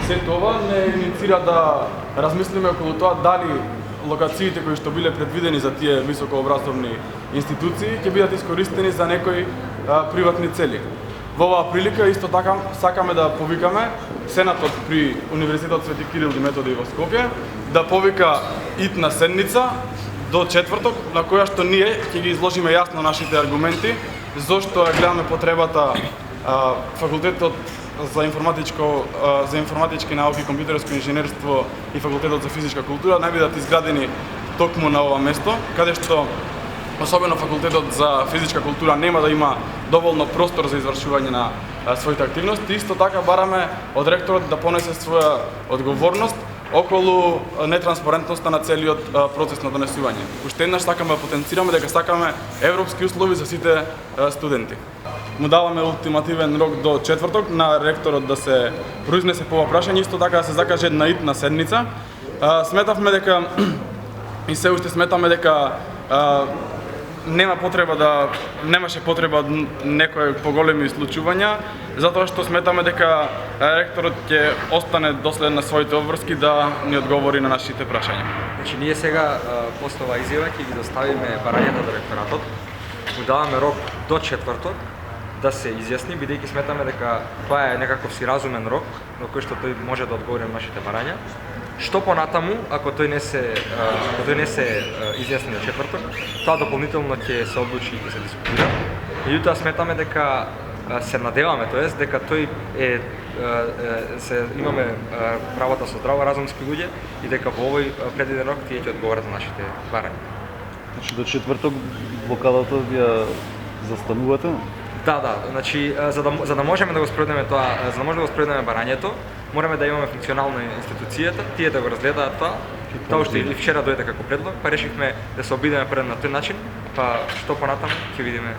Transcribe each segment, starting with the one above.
Се тоа не иницира да размислиме околу тоа дали локациите кои што биле предвидени за тие високообразовни институции ќе бидат искористени за некои приватни цели. Во оваа прилика исто така сакаме да повикаме Сенатот при Универзитетот Свети Кирил и Методий во Скопје да повика итна седница до четврток, на која што ние ќе ги изложиме јасно нашите аргументи зошто ја гледаме потребата факултетот за информатички науки, компјутерско инженерство и факултетот за физичка култура не бидат изградени токму на ова место, каде што особено факултетот за физичка култура нема да има доволно простор за извршување на своите активности. Исто така бараме од ректорот да понесе своја одговорност околу нетранспарентноста на целиот процес на донесување. Уште еднаш сакаме да потенцираме дека сакаме европски услови за сите студенти. Му даваме ултимативен рок до четврток на ректорот да се произнесе по ова прашање, исто така да се закаже една итна седница. Сметавме дека и се уште сметаме дека немаше потреба од некои поголеми случувања, затоа што сметаме дека ректорот ќе остане доследен на своите обврски да ни одговори на нашите прашања. Значи ние сега после оваа изјава ќе ги доставиме барањата до ректоратот, му даваме рок до четврток да се изјасни, бидејќи сметаме дека тоа е некаков си разумен рок на кој што тој може да одговори на нашите барања. Што понатаму, ако тој не се изјасни на четврток, тоа дополнително ќе се одлучи и ќе се дискутира. Меѓутоа сметаме дека се надеваме, тоест дека тој имаме работа со здраворазумски луѓе и дека во овој предвиден рок тие ќе одговорат на нашите барања. Значи до четврток блокадата ја застанувате? Да, значи за да можеме да го спроведеме тоа, за да можеме да го спроведеме барањето, мораме да имаме функционална институцијата, тие да го разгледаат тоа. Тоа уште и вчера дојде како предлог, па решивме да се обидеме пред на тој начин, па што понатаму ќе видиме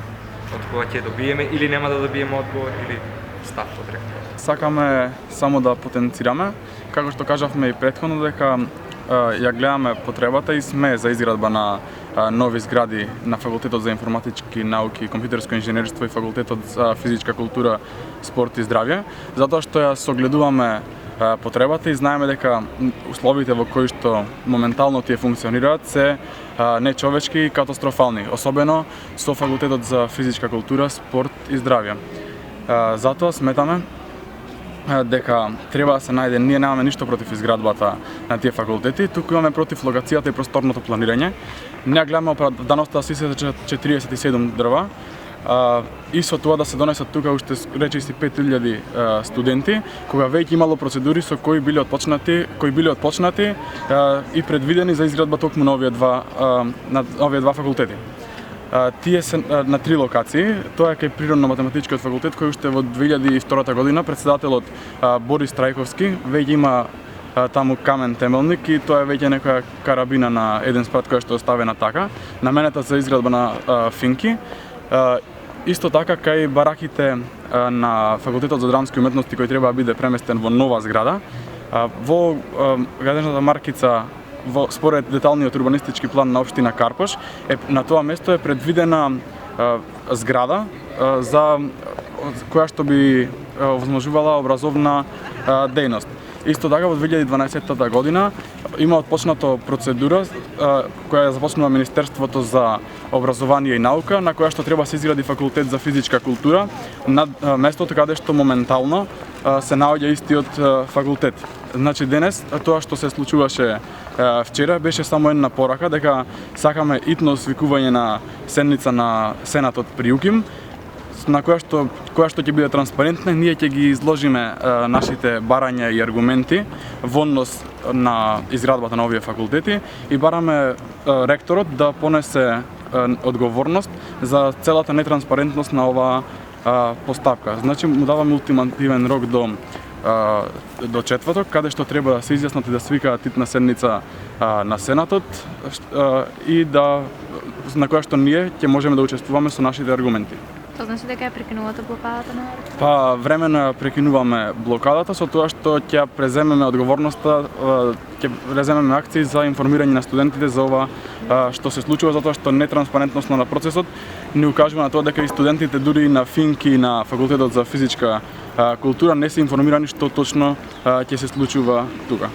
од кога ќе добиеме или нема да добиеме одговор или став од ректорот. Сакаме само да потенцираме, како што кажавме и претходно дека ја гледаме потребата и сме за изградба на нови згради на Факултетот за информатички науки, компјутерско инженерство и Факултетот за физичка култура, спорт и здравје, затоа што ја согледуваме потребата и знаеме дека условите во кои што моментално тие функционираат се нечовечки и катастрофални, особено со Факултетот за физичка култура, спорт и здравје. Затоа сметаме дека треба да се најде, ние немаме ништо против изградбата на тие факултети, туку имаме против локацијата и просторното планирање. Ние гледаме оправданоста да се исечат 47 дрва, и со тоа да се донесат тука уште речи си 5000 студенти, кога веќе имало процедури со кои биле отпочнати и предвидени за изградба токму на овие два факултети. Тие се на 3 локации. Тоа е кај Природно-математичкиот факултет, кој уште во 2002 година председателот Борис Трајковски веќе има таму камен темелник и тоа е веќе некоја карабина на еден спрат која што е оставена така, наменета за изградба на финки. Исто така кај бараките на Факултетот за драмски уметности кој треба да биде преместен во нова зграда. Во гадежната маркица според деталниот урбанистички план на општина Карпош, на тоа место е предвидена зграда за која што би овозможувала образовна дејност. Исто така во 2012 година има отпочнато процедура која започнува Министерството за образование и наука, на која што треба да се изгради Факултет за физичка култура на местото каде што моментално се наоѓа истиот факултет. Значи денес тоа што се случуваше вчера беше само една порака дека сакаме итно свикување на седница на Сенатот при УКИМ, на која што ќе биде транспарентна, ние ќе ги изложиме нашите барања и аргументи во однос на изградбата на овие факултети и бараме ректорот да понесе одговорност за целата нетранспарентност на оваа поставка. Значи му даваме ултимативен рок до четврток, каде што треба да се изјаснат и да свикаат итна седница на Сенатот и на која што ние ќе можеме да учествуваме со нашите аргументи. Тоа значи дека ја прекинувате блокадата на ректорот? Па времено прекинуваме блокадата со тоа што ќе преземеме одговорноста, ќе преземеме акции за информирање на студентите за ова што се случува, затоа што нетранспарентноста на процесот ни укажува на тоа дека и студентите дури на финки на Факултетот за физичка култура не се информирани што точно ќе се случува тука.